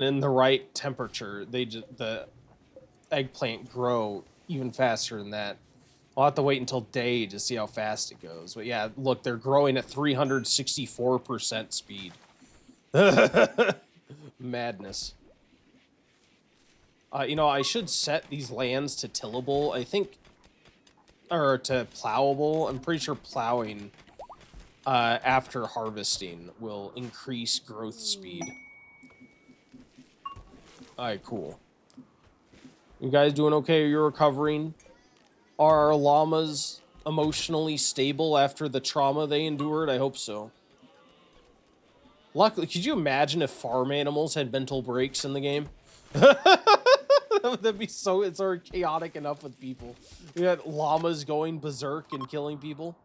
in the right temperature, the eggplant grow even faster than that. I'll have to wait until day to see how fast it goes. But yeah, look, they're growing at 364% speed. Madness. You know, I should set these lands to tillable, I think, or to plowable. I'm pretty sure plowing after harvesting will increase growth speed. Alright, cool. You guys doing okay? Are you recovering? Are our llamas emotionally stable after the trauma they endured? I hope so. Luckily, could you imagine if farm animals had mental breaks in the game? That'd be so, it's already chaotic enough with people. We had llamas going berserk and killing people.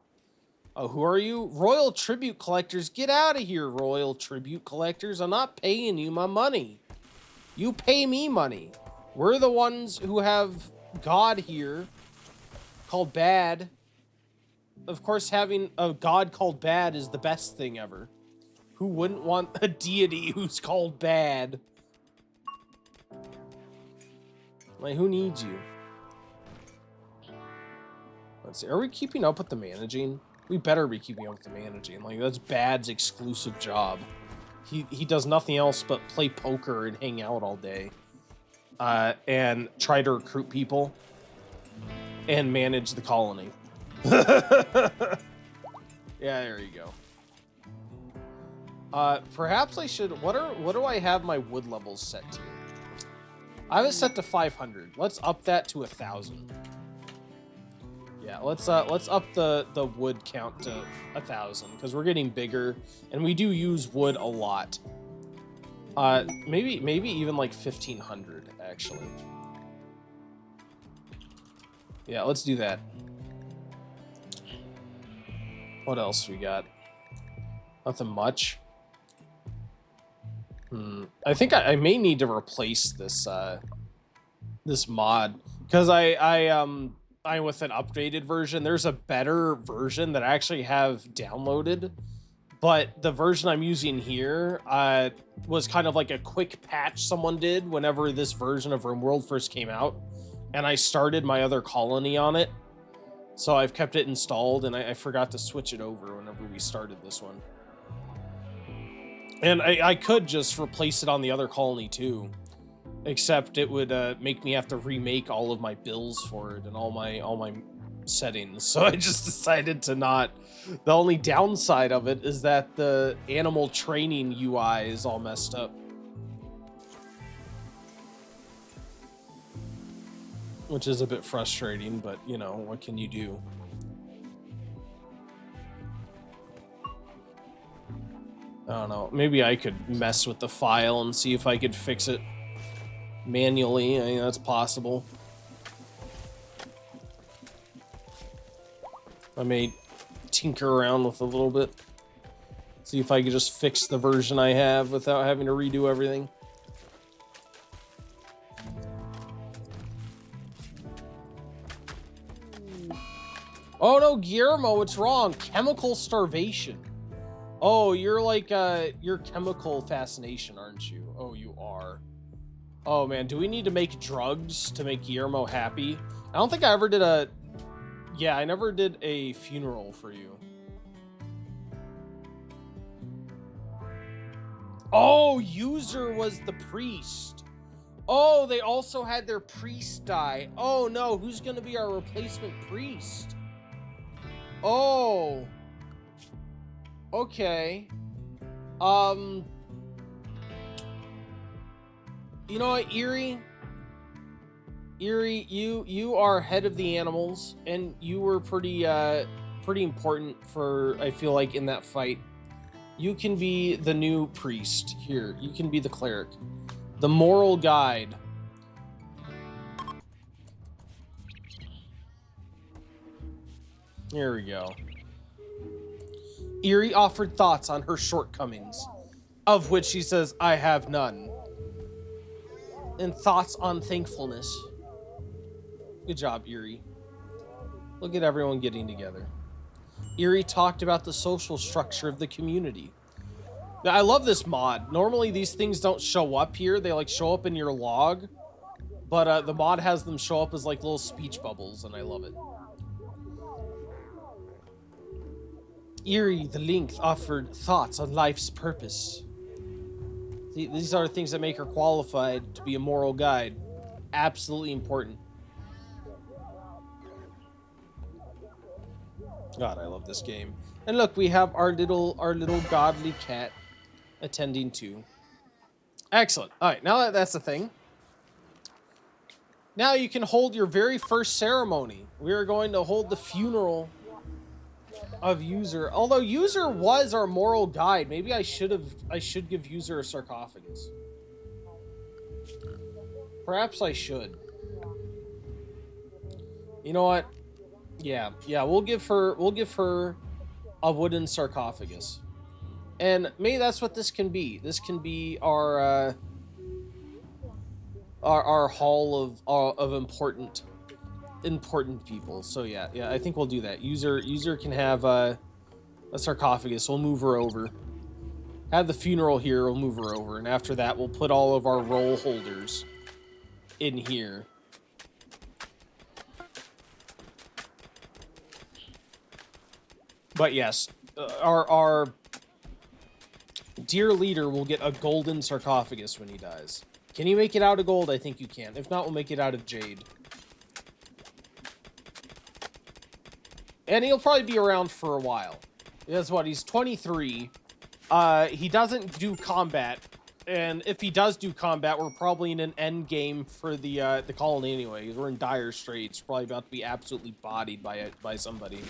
Oh, who are you? Royal tribute collectors. Get out of here, royal tribute collectors. I'm not paying you my money. You pay me money. We're the ones who have God here called bad. Of course, having a God called bad is the best thing ever. Who wouldn't want a deity who's called bad? Like, who needs you? Let's see. Are we keeping up with the managing? We better be keeping up with the managing. Like, that's Bad's exclusive job. He does nothing else but play poker and hang out all day. And try to recruit people. And manage the colony. Yeah, there you go. Perhaps I should... What do I have my wood levels set to? I have it set to 500. Let's up that to 1,000. Yeah, let's up the wood count to 1,000 because we're getting bigger and we do use wood a lot. Maybe even like 1,500 actually. Yeah, let's do that. What else we got? Nothing much. I think I may need to replace this this mod because I with an updated version. There's a better version that I actually have downloaded, but the version I'm using here was kind of like a quick patch someone did whenever this version of RimWorld first came out, and I started my other colony on it, so I've kept it installed, and I forgot to switch it over whenever we started this one. And I could just replace it on the other colony too, except it would make me have to remake all of my bills for it and all my settings. So I just decided to not. The only downside of it is that the animal training UI is all messed up. Which is a bit frustrating, but you know, what can you do? I don't know. Maybe I could mess with the file and see if I could fix it manually. I mean, that's possible. I may tinker around with a little bit. See if I could just fix the version I have without having to redo everything. Oh no, Guillermo, what's wrong? Chemical starvation. Oh, you're like, you're chemical fascination, aren't you? Oh, you are. Oh, man, do we need to make drugs to make Guillermo happy? I don't think I ever did a... Yeah, I never did a funeral for you. Oh, User was the priest. Oh, they also had their priest die. Oh, no, who's going to be our replacement priest? Oh... Okay. You know what, Eerie? Eerie, you are head of the animals, and you were pretty important for, I feel like, in that fight. You can be the new priest. Here, you can be the cleric. The moral guide. Here we go. Eerie offered thoughts on her shortcomings, of which she says, I have none. And thoughts on thankfulness. Good job, Eerie. Look at everyone getting together. Eerie talked about the social structure of the community. I love this mod. Normally these things don't show up here. They like show up in your log. But the mod has them show up as like little speech bubbles, and I love it. Eerie, the length offered thoughts on life's purpose. These are things that make her qualified to be a moral guide. Absolutely important. God, I love this game. And look, we have our little godly cat attending to. Excellent. All right, now that that's the thing. Now you can hold your very first ceremony. We are going to hold the funeral of User. Although User was our moral guide, maybe I should give User a sarcophagus. Perhaps I should. You know what? Yeah, we'll give her a wooden sarcophagus. And maybe that's what this can be. This can be our hall of important people. So yeah, I think we'll do that. User can have a sarcophagus. We'll move her over. Have the funeral here. We'll move her over, and after that, we'll put all of our roll holders in here. But yes, our dear leader will get a golden sarcophagus when he dies. Can you make it out of gold? I think you can. If not, we'll make it out of jade. And he'll probably be around for a while. That's what, he's 23. He doesn't do combat. And if he does do combat, we're probably in an end game for the colony anyway. We're in dire straits. Probably about to be absolutely bodied by somebody.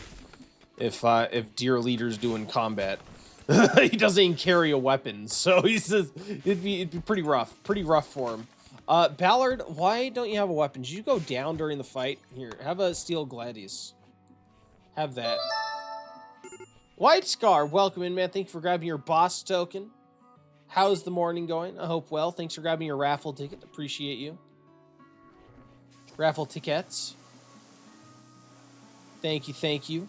If dear leader's doing combat. He doesn't even carry a weapon, so he says it'd be pretty rough for him. Ballard, why don't you have a weapon? Did you go down during the fight? Here, have a steel gladius. Have that. White Scar, welcome in, man. Thank you for grabbing your boss token. How's the morning going? I hope well. Thanks for grabbing your raffle ticket. Appreciate you. Raffle tickets. Thank you.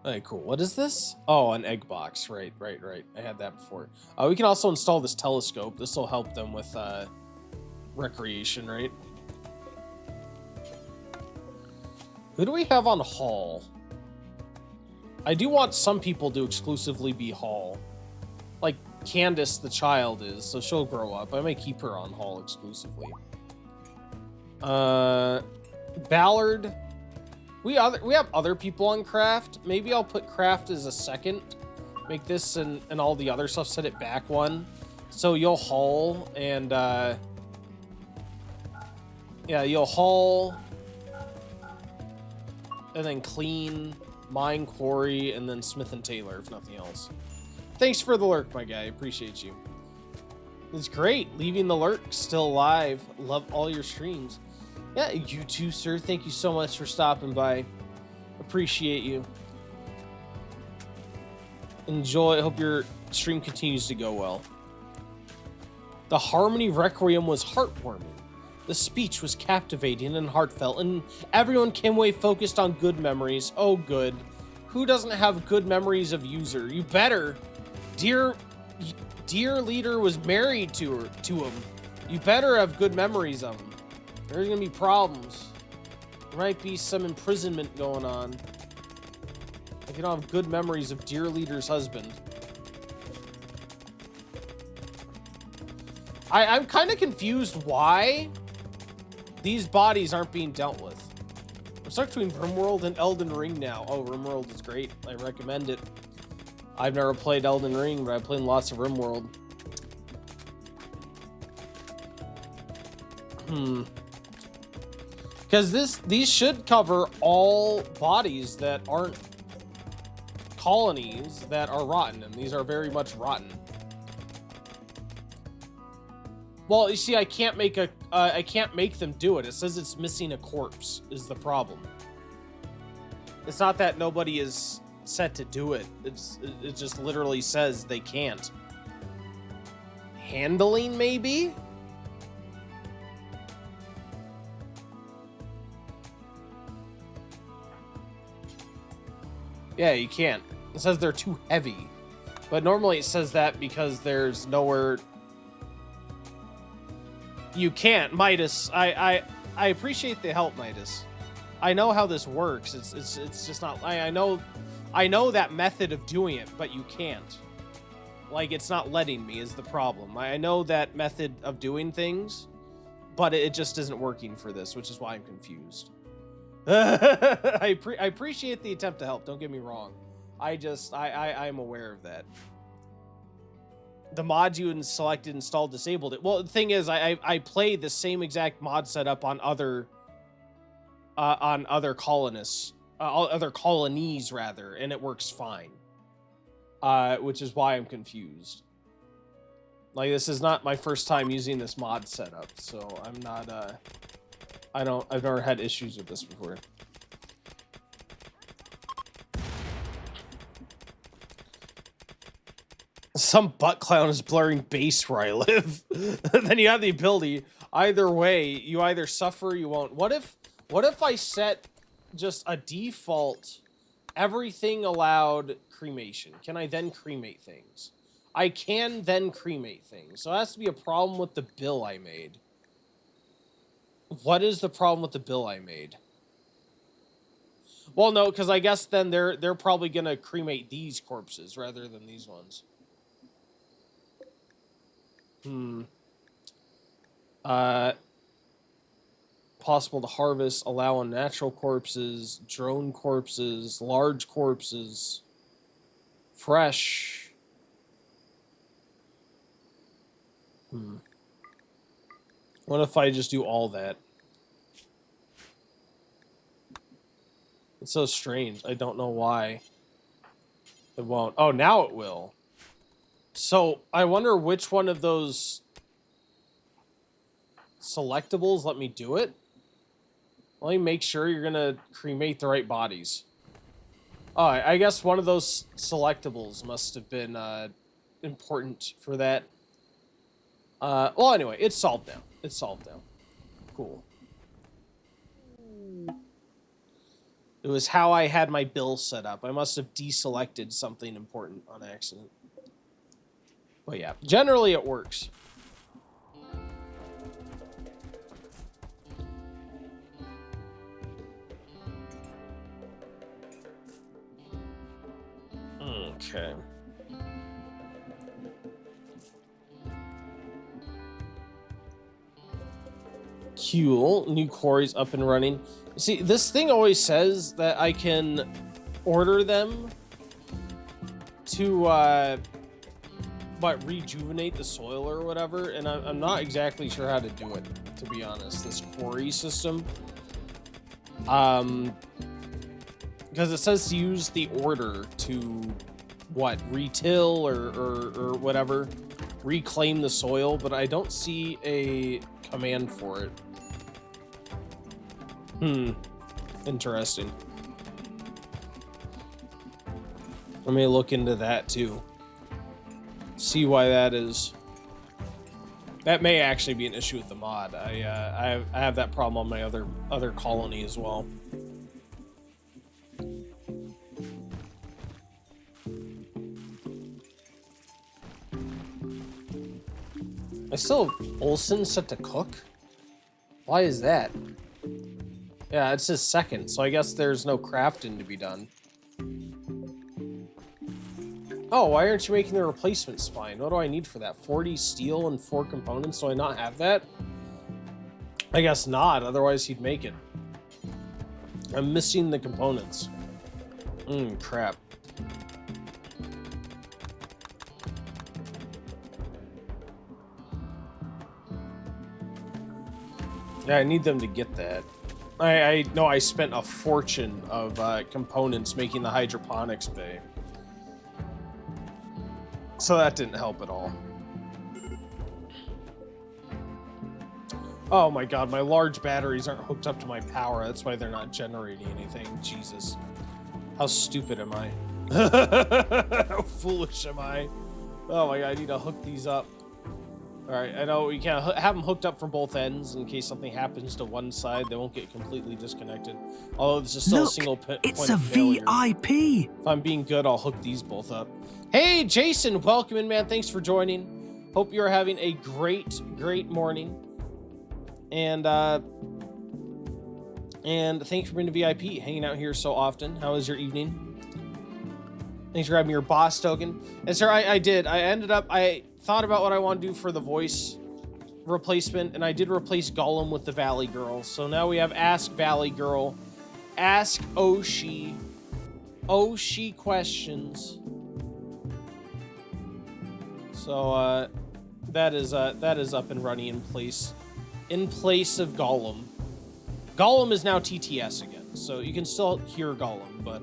Alright, cool. What is this? Oh, an egg box. Right. I had that before. We can also install this telescope. This will help them with recreation, right? Who do we have on Hall? I do want some people to exclusively be Hall. Like Candace the child is, so she'll grow up. I may keep her on Hall exclusively. Ballard. We have other people on Craft. Maybe I'll put Craft as a second. Make this and all the other stuff, set it back one. So you'll haul and yeah, you'll haul and then clean, mine, quarry, and then Smith and Taylor, if nothing else. Thanks for the lurk, my guy. Appreciate you. It's great. Leaving the lurk still alive. Love all your streams. Yeah, you too, sir. Thank you so much for stopping by. Appreciate you. Enjoy. Hope your stream continues to go well. The Harmony Requiem was heartwarming. The speech was captivating and heartfelt, and everyone came away focused on good memories. Oh, good. Who doesn't have good memories of User? You better. Dear leader was married to him. You better have good memories of him. There's gonna be problems. There might be some imprisonment going on. If you don't have good memories of dear leader's husband. I'm kind of confused why these bodies aren't being dealt with. I'm stuck between RimWorld and Elden Ring now. Oh, RimWorld is great. I recommend it. I've never played Elden Ring, but I've played lots of RimWorld. Because these should cover all bodies that aren't colonies that are rotten, and these are very much rotten. Well, you see, I can't make them do it. It says it's missing a corpse is the problem. It's not that nobody is set to do it. It just literally says they can't. Handling, maybe? Yeah, you can't. It says they're too heavy. But normally it says that because there's nowhere... You can't. Midas, I appreciate the help, Midas. I know how this works. It's just not... I know that method of doing it, but you can't. Like, it's not letting me is the problem. I know that method of doing things, but it just isn't working for this, which is why I'm confused. I appreciate the attempt to help, don't get me wrong. I'm aware of that. The mod you selected, installed, disabled it. Well, the thing is, I play the same exact mod setup on other colonists, other colonies rather, and it works fine. Which is why I'm confused. Like, this is not my first time using this mod setup, so I'm not, I've never had issues with this before. Some butt clown is blurring base where I live. Then you have the ability, either way, you either suffer or you won't. What if I set just a default, everything allowed cremation? Can I then cremate things? I can then cremate things. So it has to be a problem with the bill I made. What is the problem with the bill I made? Well, no, because I guess then they're probably gonna cremate these corpses rather than these ones. Possible to harvest, allow on natural corpses, drone corpses, large corpses, fresh. What if I just do all that? It's so strange. I don't know why it won't. Oh, now it will. So I wonder which one of those selectables let me do it. Let me make sure you're gonna cremate the right bodies. Oh, I guess one of those selectables must have been important for that. Well, anyway, it's solved now. It's solved now. Cool. It was how I had my bill set up. I must have deselected something important on accident. But yeah, generally it works. Okay. Cool. New quarries up and running. See, this thing always says that I can order them to, rejuvenate the soil or whatever, and I'm not exactly sure how to do it, to be honest, this quarry system. Because it says to use the order to, retill or whatever, reclaim the soil, but I don't see a command for it. Interesting. Let me look into that too. See why that is. That may actually be an issue with the mod. I have that problem on my other colony as well. I still have Olsen set to cook? Why is that? Yeah, it's his second, so I guess there's no crafting to be done. Oh, why aren't you making the replacement spine? What do I need for that? 40 steel and 4 components? Do I not have that? I guess not, otherwise he'd make it. I'm missing the components. Crap. Yeah, I need them to get that. I know I spent a fortune of components making the hydroponics bay. So that didn't help at all. Oh my god, my large batteries aren't hooked up to my power. That's why they're not generating anything. Jesus. How stupid am I? How foolish am I? Oh my god, I need to hook these up. All right, I know we can't have them hooked up from both ends in case something happens to one side. They won't get completely disconnected. Although this is still Look, a single point it's of a failure. VIP. If I'm being good, I'll hook these both up. Hey, Jason, welcome in, man. Thanks for joining. Hope you're having a great morning. And thanks for being a VIP, hanging out here so often. How was your evening? Thanks for grabbing your boss token. And sir, I did. I thought about what I want to do for the voice replacement, and I did replace Gollum with the Valley Girl. So now we have Ask Valley Girl, Ask Oshi questions. So that is up and running in place of Gollum. Gollum is now TTS again, so you can still hear Gollum, but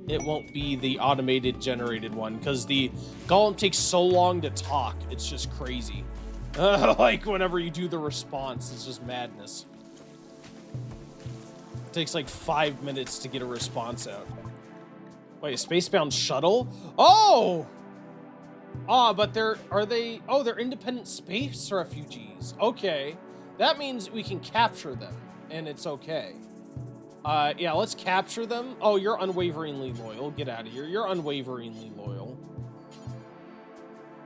it won't be the automated generated one because the Gollum takes so long to talk. It's just crazy. Like whenever you do the response, it's just madness. It takes like 5 minutes to get a response out. Wait, a spacebound shuttle? Oh! But they're independent space refugees. Okay. That means we can capture them, and it's okay. Yeah, let's capture them. Oh, you're unwaveringly loyal. Get out of here. You're unwaveringly loyal.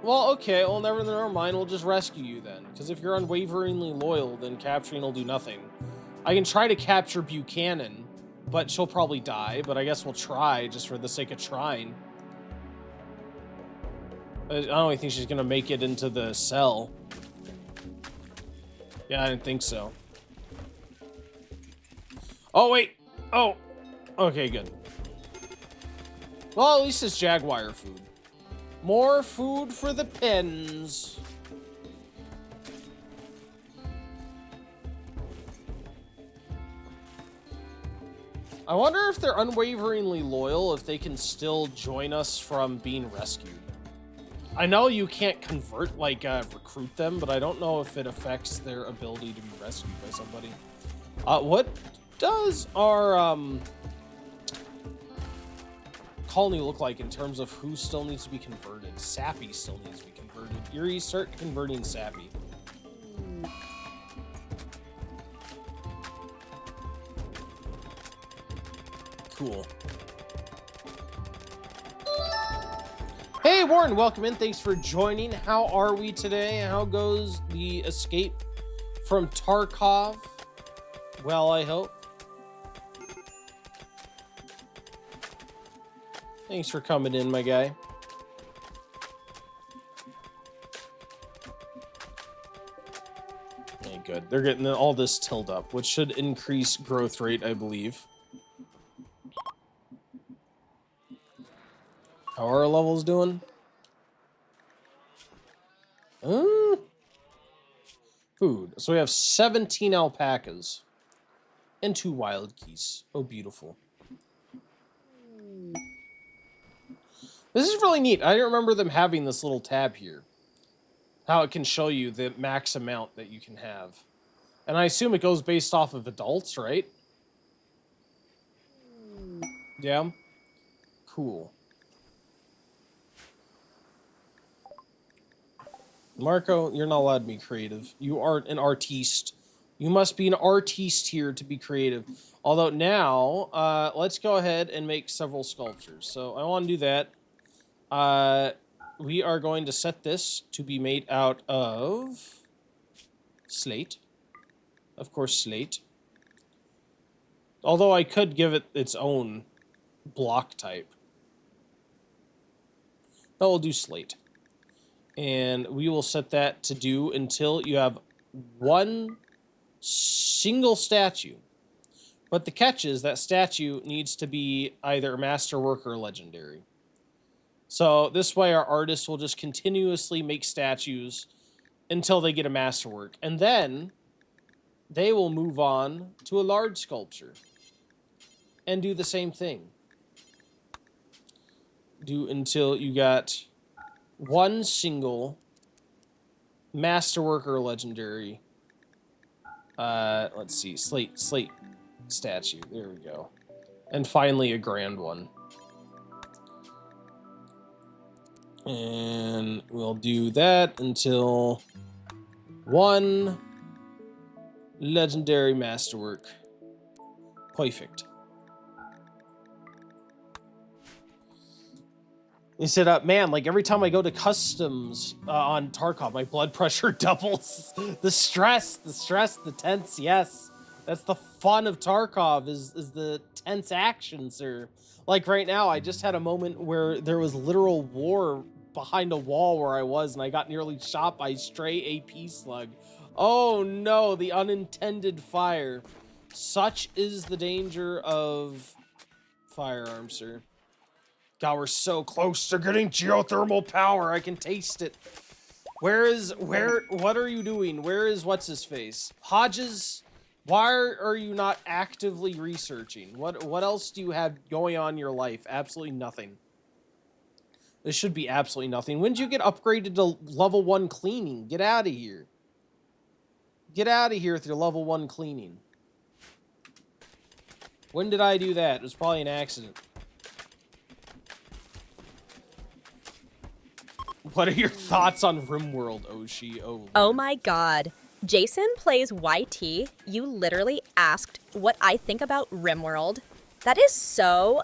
Well, okay. Well, never mind. We'll just rescue you then. Because if you're unwaveringly loyal, then capturing will do nothing. I can try to capture Buchanan, but she'll probably die. But I guess we'll try just for the sake of trying. I don't even think she's going to make it into the cell. Yeah, I didn't think so. Oh, wait. Oh. Okay, good. Well, at least it's Jaguar food. More food for the pens. I wonder if they're unwaveringly loyal, if they can still join us from being rescued. I know you can't convert, like, recruit them, but I don't know if it affects their ability to be rescued by somebody. What does our colony look like in terms of who still needs to be converted? Sappy still needs to be converted. Yuri, start converting Sappy. Cool. Hey, Warren, welcome in. Thanks for joining. How are we today? How goes the escape from Tarkov? Well, I hope. Thanks for coming in, my guy. Okay, good. They're getting all this tilled up, which should increase growth rate, I believe. How are our levels doing? Food. So we have 17 alpacas and 2 wild geese. Oh, beautiful. This is really neat. I didn't remember them having this little tab here. How it can show you the max amount that you can have. And I assume it goes based off of adults, right? Yeah. Cool. Marco, you're not allowed to be creative. You aren't an artiste. You must be an artiste here to be creative. Although now, let's go ahead and make several sculptures. So I want to do that. We are going to set this to be made out of slate. Of course, slate. Although I could give it its own block type. No, we'll do slate. And we will set that to do until you have one single statue. But the catch is that statue needs to be either masterwork or legendary. So this way our artists will just continuously make statues until they get a masterwork. And then they will move on to a large sculpture and do the same thing. Do until you got one single masterwork or legendary. Let's see, slate statue. There we go. And finally a grand one. And we'll I'll do that until 1 legendary masterwork. Perfect. He said, man, like every time I go to customs on Tarkov, my blood pressure doubles. The stress, the tense, yes. That's the fun of Tarkov, is the tense action, sir. Like right now, I just had a moment where there was literal war behind a wall where I was, and I got nearly shot by a stray AP slug. Oh no, the unintended fire. Such is the danger of firearms, sir. God, we're so close to getting geothermal power. I can taste it. What are you doing? Where is what's-his-face? Hodges, why are you not actively researching? What else do you have going on in your life? Absolutely nothing. This should be absolutely nothing. When did you get upgraded to level 1 cleaning? Get out of here. Get out of here with your level 1 cleaning. When did I do that? It was probably an accident. What are your thoughts on RimWorld, Oshi? Oh my god. Jason plays YT. You literally asked what I think about RimWorld. That is so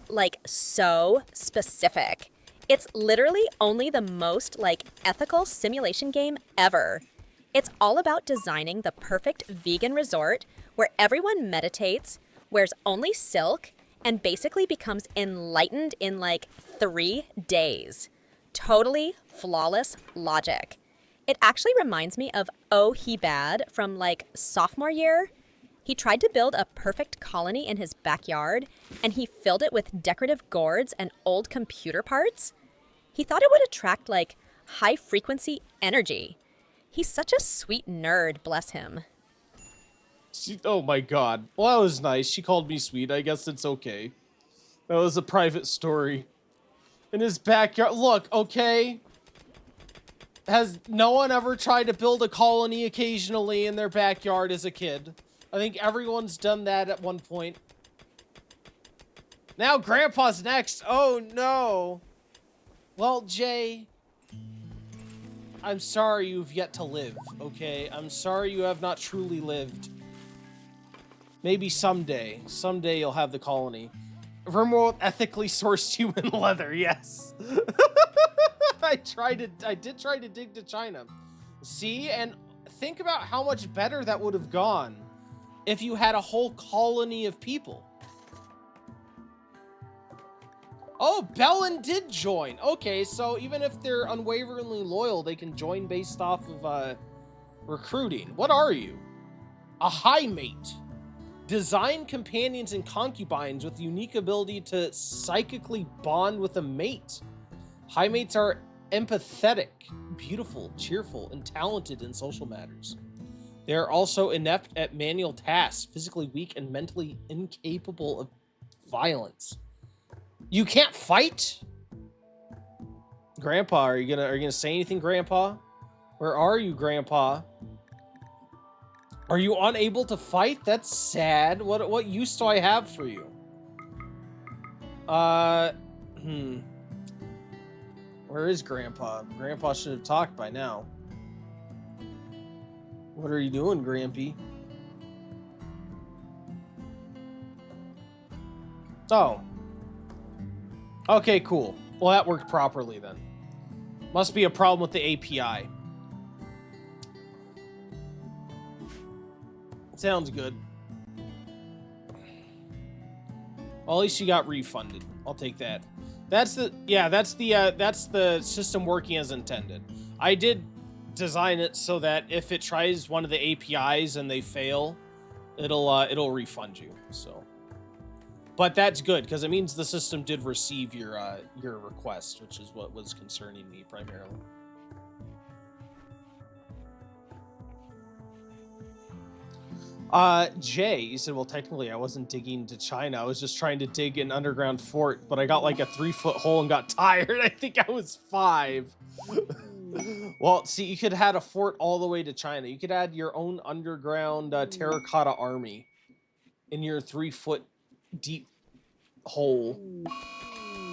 specific. It's literally only the most, ethical simulation game ever. It's all about designing the perfect vegan resort where everyone meditates, wears only silk, and basically becomes enlightened in, 3 days. Totally flawless logic. It actually reminds me of Oh He Bad from sophomore year. He tried to build a perfect colony in his backyard, and he filled it with decorative gourds and old computer parts. He thought it would attract high frequency energy. He's such a sweet nerd, bless him. Oh my god. Well, that was nice. She called me sweet. I guess it's okay. That was a private story. In his backyard. Look, okay. Has no one ever tried to build a colony occasionally in their backyard as a kid? I think everyone's done that at one point. Now Grandpa's next. Oh no. Well, Jay, I'm sorry you've yet to live, okay? I'm sorry you have not truly lived. Maybe someday. Someday you'll have the colony. RimWorld ethically sourced human leather, yes. I did try to dig to China. See, and think about how much better that would have gone if you had a whole colony of people. Oh, Bellin did join. Okay, so even if they're unwaveringly loyal, they can join based off of recruiting. What are you? A high mate. Design companions and concubines with the unique ability to psychically bond with a mate. High mates are empathetic, beautiful, cheerful, and talented in social matters. They are also inept at manual tasks, physically weak, and mentally incapable of violence. You can't fight? Grandpa, are you gonna say anything, Grandpa? Where are you, Grandpa? Are you unable to fight? That's sad. What use do I have for you? Where is Grandpa? Grandpa should have talked by now. What are you doing, Grampy? Oh. Okay, cool. Well, that worked properly then. Must be a problem with the API. Sounds good. Well, at least you got refunded. I'll take that. That's the system working as intended. I did design it so that if it tries one of the APIs and they fail, it'll refund you. So, but that's good because it means the system did receive your request, which is what was concerning me primarily. Jay, you said, well, technically I wasn't digging to China. I was just trying to dig an underground fort, but I got like a 3-foot hole and got tired. I think I was 5. Well, see, you could have had a fort all the way to China. You could add your own underground terracotta army in your 3-foot deep hole.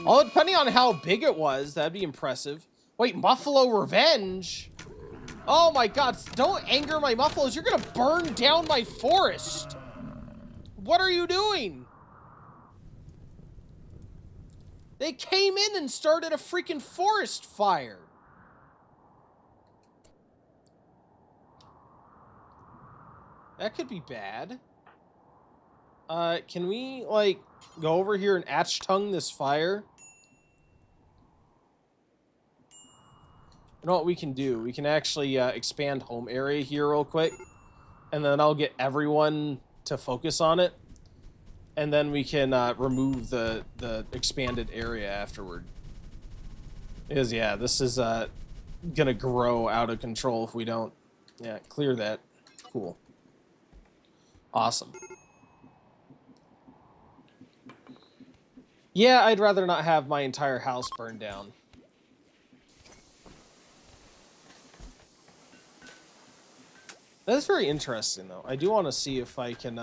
Although, depending on how big it was, that'd be impressive. Wait, Buffalo Revenge? Oh my god, don't anger my Muffalos. You're gonna burn down my forest. What are you doing? They came in and started a freaking forest fire. That could be bad. Can we, like, go over here and Tongue this fire? You know what we can do? We can actually expand home area here real quick. And then I'll get everyone to focus on it. And then we can remove the expanded area afterward. Because, yeah, this is gonna grow out of control if we don't. Yeah, clear that. Cool. Awesome. Yeah, I'd rather not have my entire house burned down. That's very interesting, though. I do want to see if I can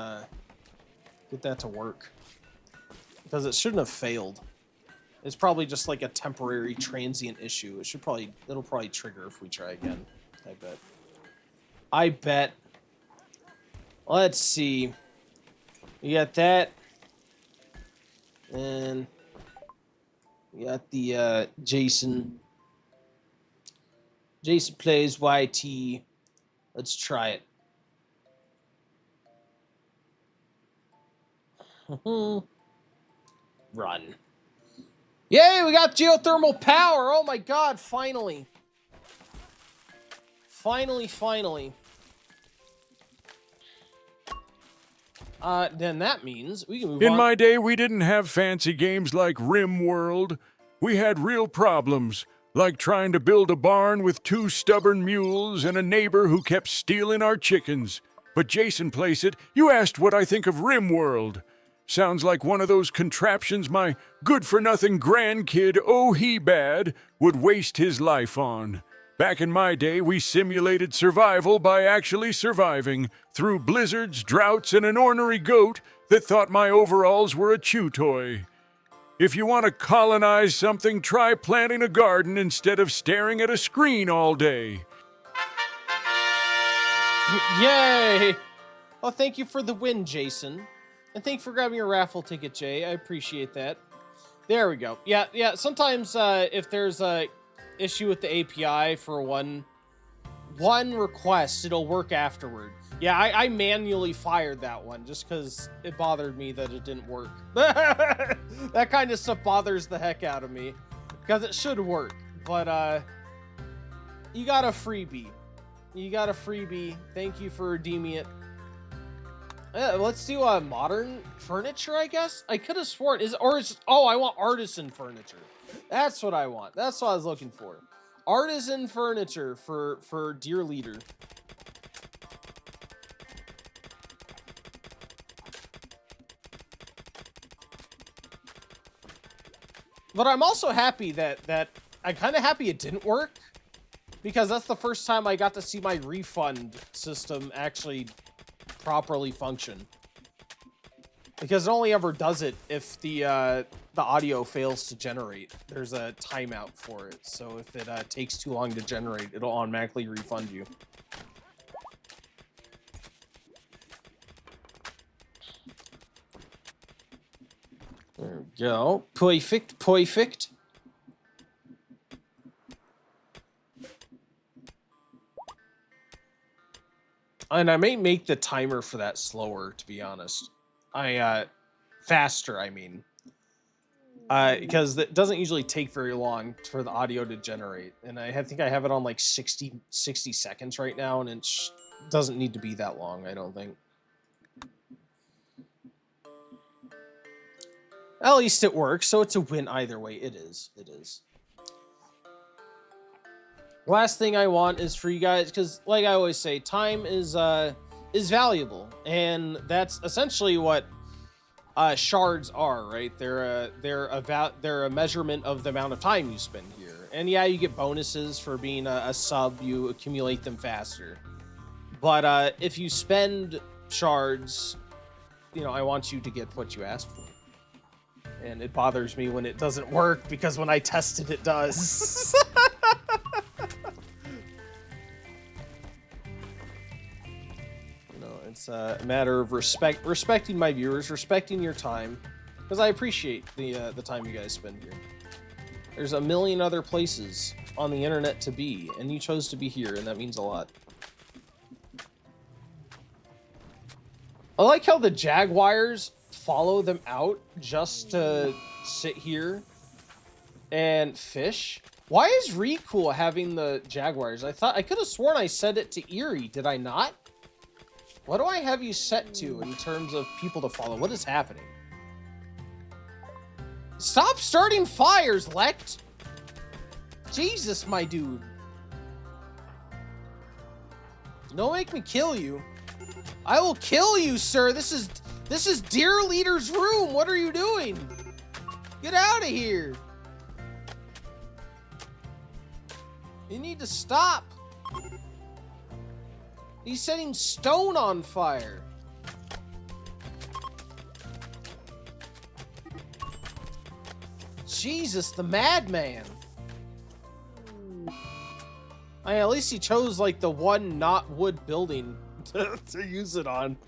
get that to work. Because it shouldn't have failed. It's probably just like a temporary transient issue. It'll probably trigger if we try again. I bet. Let's see. You got that. And we got the Jason. Jason plays YT. Let's try it. Run. Yay, we got geothermal power. Oh my god, finally. Finally. Then that means we can move on. In my day, we didn't have fancy games like RimWorld. We had real problems, like trying to build a barn with 2 stubborn mules and a neighbor who kept stealing our chickens. But Jason Placeit, you asked what I think of RimWorld. Sounds like one of those contraptions my good-for-nothing grandkid, oh he bad, would waste his life on. Back in my day, we simulated survival by actually surviving through blizzards, droughts, and an ornery goat that thought my overalls were a chew toy. If you want to colonize something, try planting a garden instead of staring at a screen all day. Yay! Well, thank you for the win, Jason. And thank you for grabbing your raffle ticket, Jay. I appreciate that. There we go. Yeah, sometimes if there's a issue with the API for one request, it'll work afterward. Yeah, I manually fired that one just because it bothered me that it didn't work. That kind of stuff bothers the heck out of me because it should work. But you got a freebie. Thank you for redeeming it. Let's do modern furniture, I guess. I could have sworn I want artisan furniture. That's what I want. That's what I was looking for. Artisan furniture for Dear Leader. But I'm also happy that I'm kind of happy it didn't work, because that's the first time I got to see my refund system actually properly function. Because it only ever does it if the audio fails to generate. There's a timeout for it, so if it takes too long to generate, it'll automatically refund you. There we go. Perfect. And I may make the timer for that slower, to be honest. Faster, I mean. Because it doesn't usually take very long for the audio to generate. And I think I have it on like 60 seconds right now, and it doesn't need to be that long, I don't think. At least it works, so it's a win either way. It is. Last thing I want is for you guys, because like I always say, time is valuable, and that's essentially what shards are, right? They're a measurement of the amount of time you spend here. And yeah, you get bonuses for being a sub. You accumulate them faster. But if you spend shards, I want you to get what you asked for. And it bothers me when it doesn't work, because when I test it, it does. It's a matter of respecting my viewers, respecting your time, because I appreciate the time you guys spend here. There's a million other places on the internet to be, and you chose to be here, and that means a lot. I like how the jaguars follow them out just to sit here and fish. Why is Recool having the jaguars? I could have sworn I set it to Erie. Did I not? What do I have you set to in terms of people to follow? What is happening? Stop starting fires, Lect! Jesus, my dude. Don't make me kill you. I will kill you, sir. This is Deer Leader's room. What are you doing? Get out of here. You need to stop. He's setting stone on fire. Jesus, the madman. At least he chose, like, the one not wood building to use it on.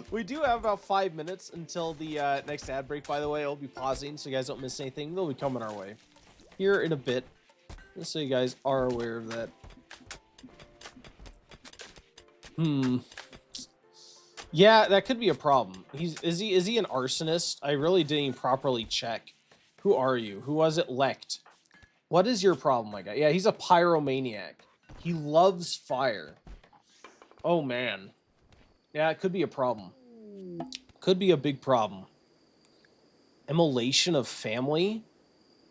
We do have about 5 minutes until the next ad break, by the way. I'll be pausing so you guys don't miss anything. They'll be coming our way here in a bit, just so you guys are aware of that. Yeah, that could be a problem. Is he an arsonist? I really didn't even properly check. Who are you? Who was it? Lect. What is your problem, my guy? Yeah, he's a pyromaniac. He loves fire. Oh, man. Yeah, it could be a problem. Could be a big problem. Immolation of family?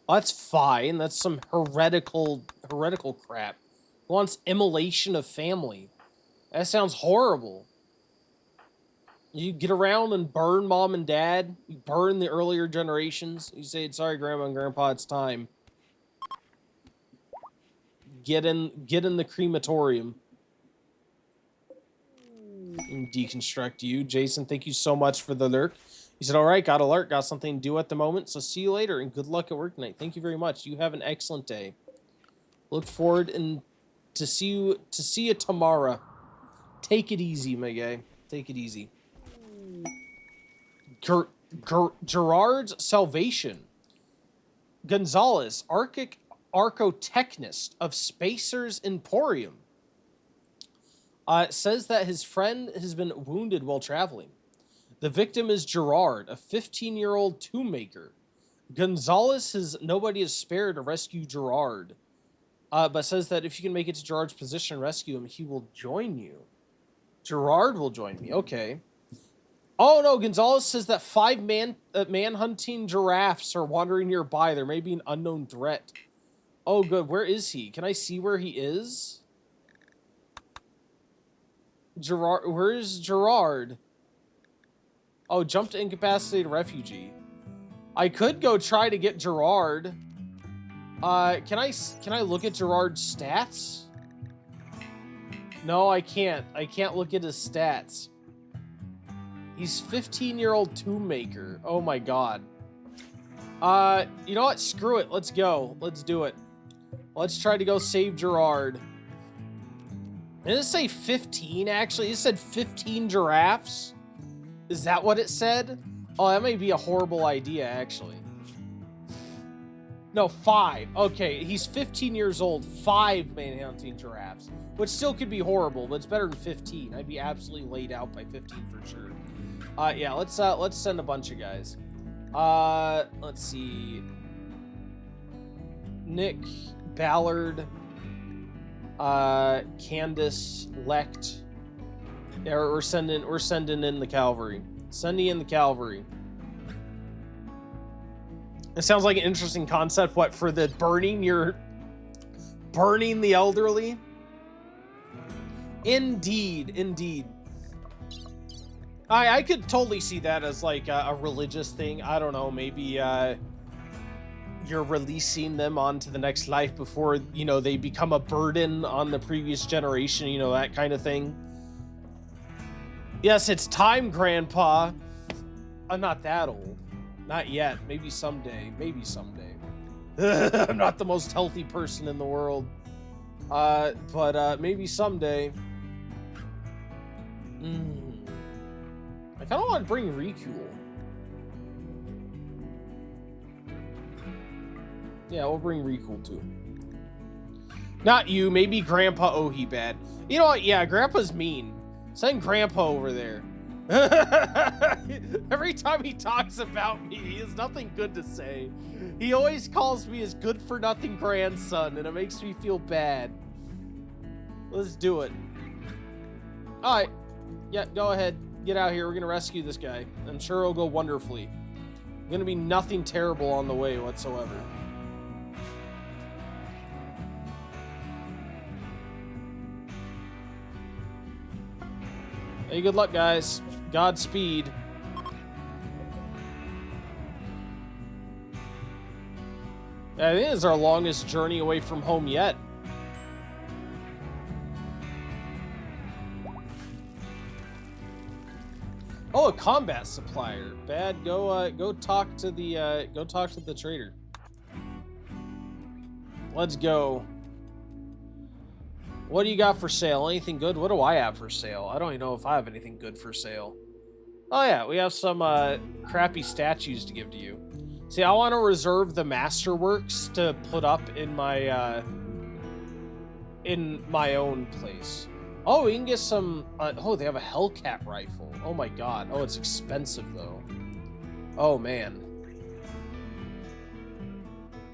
Oh, that's fine. That's some heretical crap. Who wants immolation of family? That sounds horrible. You get around and burn mom and dad. You burn the earlier generations. You say, sorry, grandma and grandpa, it's time. Get in the crematorium. And deconstruct you. Jason, thank you so much for the lurk. He said, all right, got alert, got something to do at the moment, so see you later, and good luck at work tonight. Thank you very much. You have an excellent day. Look forward to see you tomorrow. Take it easy, my guy. Take it easy. Gerard's Salvation. Gonzalez, Archotechnist of Spacer's Emporium. Says that his friend has been wounded while traveling. The victim is Gerard, a 15-year-old tomb maker. Gonzalez has nobody is spared to rescue Gerard, but says that if you can make it to Gerard's position and rescue him, he will join you. Gerard will join me. Okay. Oh, no, Gonzalez says that 5 man-hunting giraffes are wandering nearby. There may be an unknown threat. Oh, good. Where is he? Can I see where he is? Gerard, where is Gerard? Oh, jump to incapacitated refugee. I could go try to get Gerard. Can I look at Gerard's stats? No, I can't. I can't look at his stats. He's 15-year-old tomb maker. Oh my god. You know what? Screw it. Let's go. Let's do it. Let's try to go save Gerard. Did it say 15, actually? It said 15 giraffes? Is that what it said? Oh, that may be a horrible idea, actually. No, 5. Okay, he's 15 years old. 5 man-hunting giraffes. Which still could be horrible, but it's better than 15. I'd be absolutely laid out by 15 for sure. Yeah, let's send a bunch of guys. Let's see. Nick, Ballard, Candace, Lect. Yeah, we're sending in the cavalry. Sending in the cavalry. It sounds like an interesting concept. What, for the burning? You're burning the elderly? Indeed, indeed. I could totally see that as like a religious thing. I don't know, maybe you're releasing them onto the next life before, you know, they become a burden on the previous generation, you know, that kind of thing. Yes, it's time, Grandpa. I'm not that old. Not yet. Maybe someday. Maybe someday. I'm not the most healthy person in the world. But maybe someday. I kind of want to bring Riku. Yeah, we'll bring Riku too. Not you, maybe Grandpa Ohibad. You know what? Yeah, Grandpa's mean. Send Grandpa over there. Every time he talks about me, he has nothing good to say. He always calls me his good-for-nothing grandson, and it makes me feel bad. Let's do it. All right. Yeah, go ahead. Get out here. We're going to rescue this guy. I'm sure it'll go wonderfully. Going to be nothing terrible on the way whatsoever. Hey, good luck, guys. Godspeed. Yeah, I think this is our longest journey away from home yet. Oh, a combat supplier. Bad. Go talk to the trader. Let's go. What do you got for sale? Anything good? What do I have for sale? I don't even know if I have anything good for sale. Oh yeah, we have some crappy statues to give to you. See, I want to reserve the masterworks to put up in my own place. Oh, we can get some. Oh, they have a Hellcat rifle. Oh my god. Oh, it's expensive though. Oh man.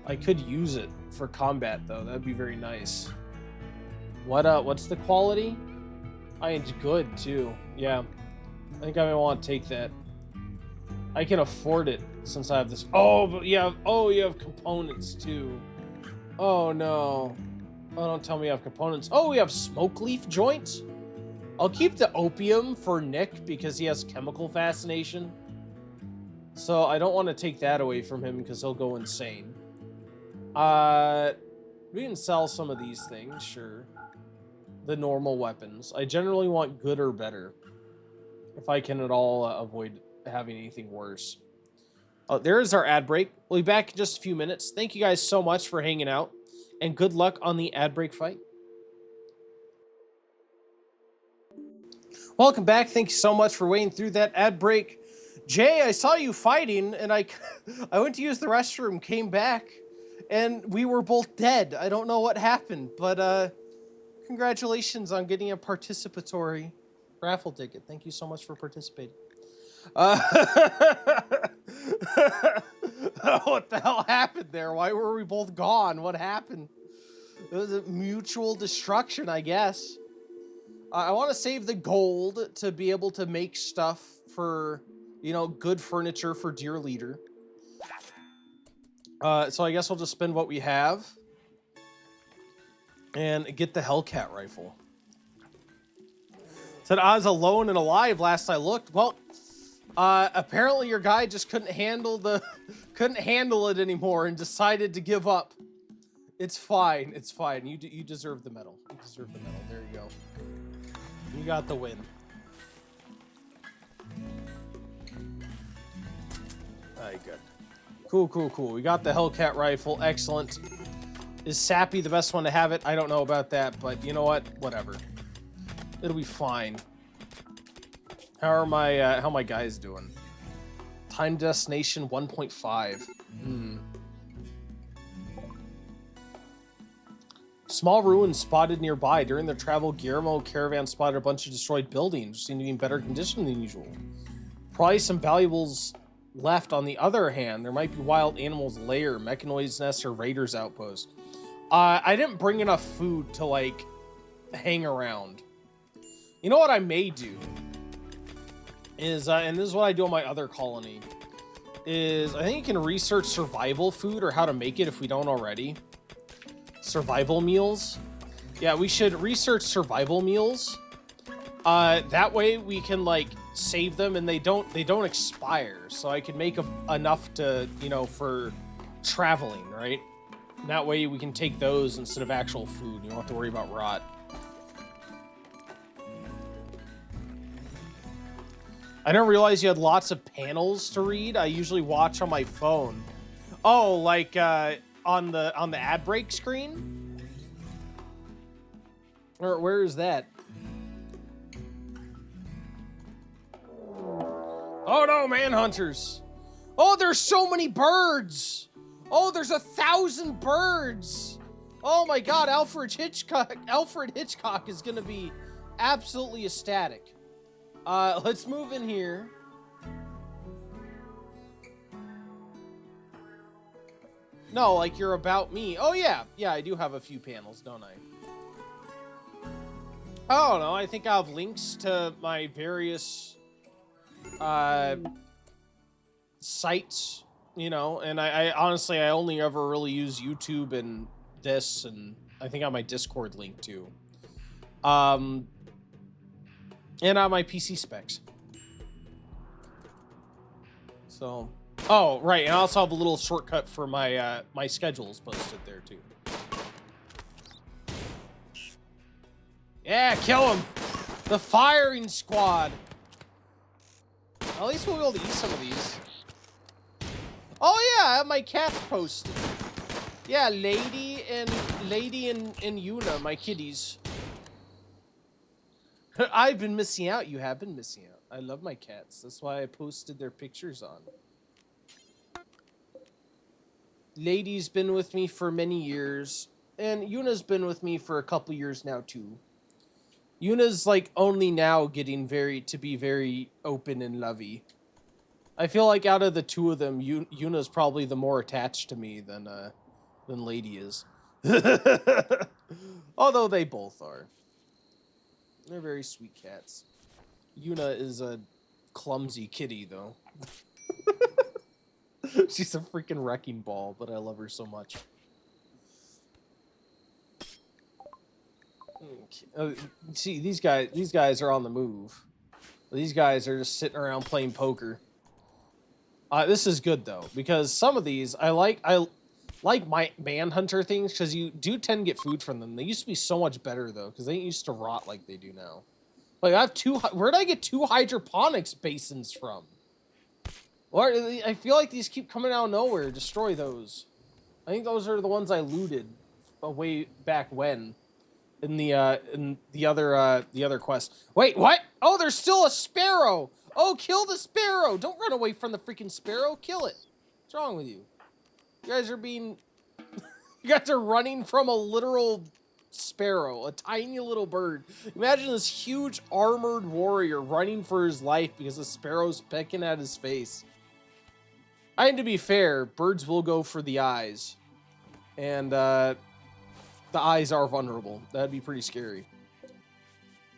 I could use it for combat though. That'd be very nice. What's the quality? It's good too. Yeah. I think I might want to take that. I can afford it since I have this. Oh, but you have components too. Oh no. Oh, don't tell me you have components. Oh, we have smoke leaf joints. I'll keep the opium for Nick because he has chemical fascination. So I don't want to take that away from him because he'll go insane. We can sell some of these things, sure. The normal weapons. I generally want good or better. If I can at all avoid having anything worse. Oh, there's our ad break. We'll be back in just a few minutes. Thank you guys so much for hanging out. And good luck on the ad break fight. Welcome back. Thank you so much for waiting through that ad break. Jay, I saw you fighting, and I went to use the restroom, came back, and we were both dead. I don't know what happened, but congratulations on getting a participatory raffle ticket. Thank you so much for participating. What the hell happened there? Why were we both gone? What happened? It was a mutual destruction, I guess. I want to save the gold to be able to make stuff for, you know, good furniture for Dear Leader. So I guess I'll just spend what we have and get the Hellcat rifle. Said I was alone and alive last I looked. Well, apparently your guy just couldn't handle it anymore and decided to give up. It's fine. It's fine. You deserve the medal. You deserve the medal. There you go. You got the win. Alright, good. Cool. We got the Hellcat rifle. Excellent. Is Sappy the best one to have it? I don't know about that, but you know what? Whatever. It'll be fine. How are my guys doing? Time destination 1.5. Small ruins spotted nearby. During their travel, Guillermo caravan spotted a bunch of destroyed buildings, which seem to be in better condition than usual. Probably some valuables left. On the other hand, there might be wild animals' lair, mechanoids' nests, or raiders' outposts. I didn't bring enough food to, like, hang around. You know what I may do? Is, and this is what I do on my other colony, is I think you can research survival food or how to make it if we don't already. Survival meals. Yeah, we should research survival meals. That way we can, like, save them and they don't expire. So I can make enough to, you know, for traveling, right? And that way we can take those instead of actual food. You don't have to worry about rot. I didn't realize you had lots of panels to read. I usually watch on my phone. Oh, like on the ad break screen? Or where is that? Oh no, manhunters! Oh, there's so many birds! Oh, there's 1,000 birds! Oh my God, Alfred Hitchcock is gonna be absolutely ecstatic. Let's move in here. No, like you're about me. Oh yeah, yeah, I do have a few panels, don't I? I don't know, I think I have links to my various sites, you know, and I honestly, I only ever really use YouTube and this, and I think I have my Discord link too. And on my PC specs. So, oh, right, and I also have a little shortcut for my my schedules posted there too. Yeah, kill him! The firing squad! At least we'll be able to eat some of these. Oh yeah, I have my cats posted. Yeah, Lady and Yuna, my kitties. I've been missing out. You have been missing out. I love my cats. That's why I posted their pictures on. Lady's been with me for many years, and Yuna's been with me for a couple years now too. Yuna's like only now getting to be very open and lovey. I feel like out of the two of them, Yuna's probably the more attached to me than Lady is. Although they both are. They're very sweet cats. Yuna is a clumsy kitty, though. She's a freaking wrecking ball, but I love her so much. See, these guys are on the move. These guys are just sitting around playing poker. This is good though, because some of these I like my manhunter things because you do tend to get food from them. They used to be so much better though, because they used to rot like they do now. Like I have where did I get 2 hydroponics basins from? Or I feel like these keep coming out of nowhere. Destroy those. I think those are the ones I looted way back when. In the other quest. Wait, what? Oh, there's still a sparrow. Oh, kill the sparrow. Don't run away from the freaking sparrow. Kill it. What's wrong with you? You guys are being... you guys are running from a literal sparrow. A tiny little bird. Imagine this huge armored warrior running for his life because the sparrow's pecking at his face. I mean, to be fair, birds will go for the eyes. And, the eyes are vulnerable. That'd be pretty scary.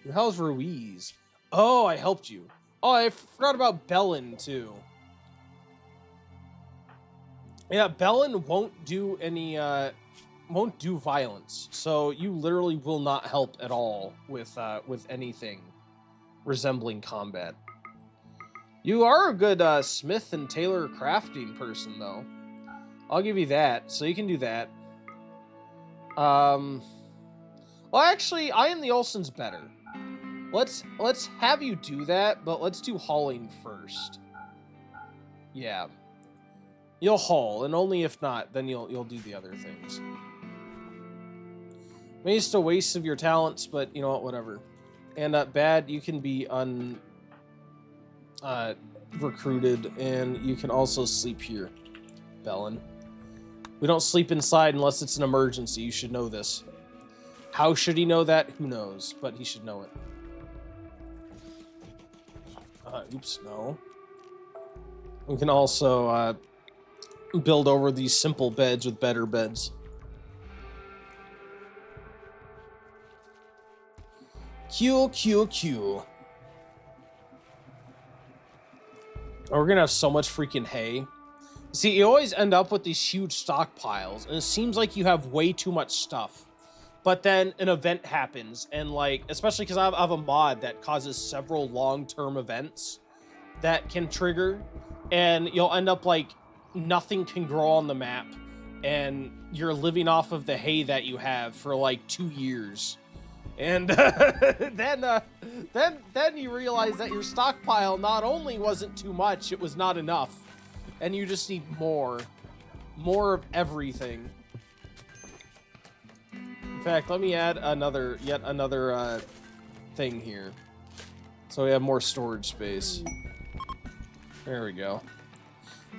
Who the hell's Ruiz? Oh, I helped you. Oh, I forgot about Bellin, too. Yeah, Bellin won't do any, won't do violence. So you literally will not help at all with anything resembling combat. You are a good smith and tailor crafting person, though. I'll give you that. So you can do that. Well, actually, I am the Olsen's better. Let's have you do that, but let's do hauling first. Yeah. You'll haul, and only if not, then you'll do the other things. Maybe it's a waste of your talents, but you know what, whatever. And bad, you can be recruited, and you can also sleep here, Bellin. We don't sleep inside unless it's an emergency. You should know this. How should he know that? Who knows? But he should know it. Oops, no. We can also build over these simple beds with better beds. Q. Oh, we're gonna have so much freaking hay. See, you always end up with these huge stockpiles, and it seems like you have way too much stuff. But then an event happens, and like, especially because I have a mod that causes several long-term events that can trigger, and you'll end up like nothing can grow on the map, and you're living off of the hay that you have for like 2 years. And then you realize that your stockpile not only wasn't too much, it was not enough. And you just need more of everything. In fact, let me add yet another thing here. So we have more storage space. There we go.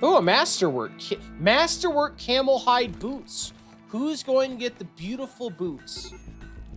Oh, a masterwork. Masterwork camel hide boots. Who's going to get the beautiful boots?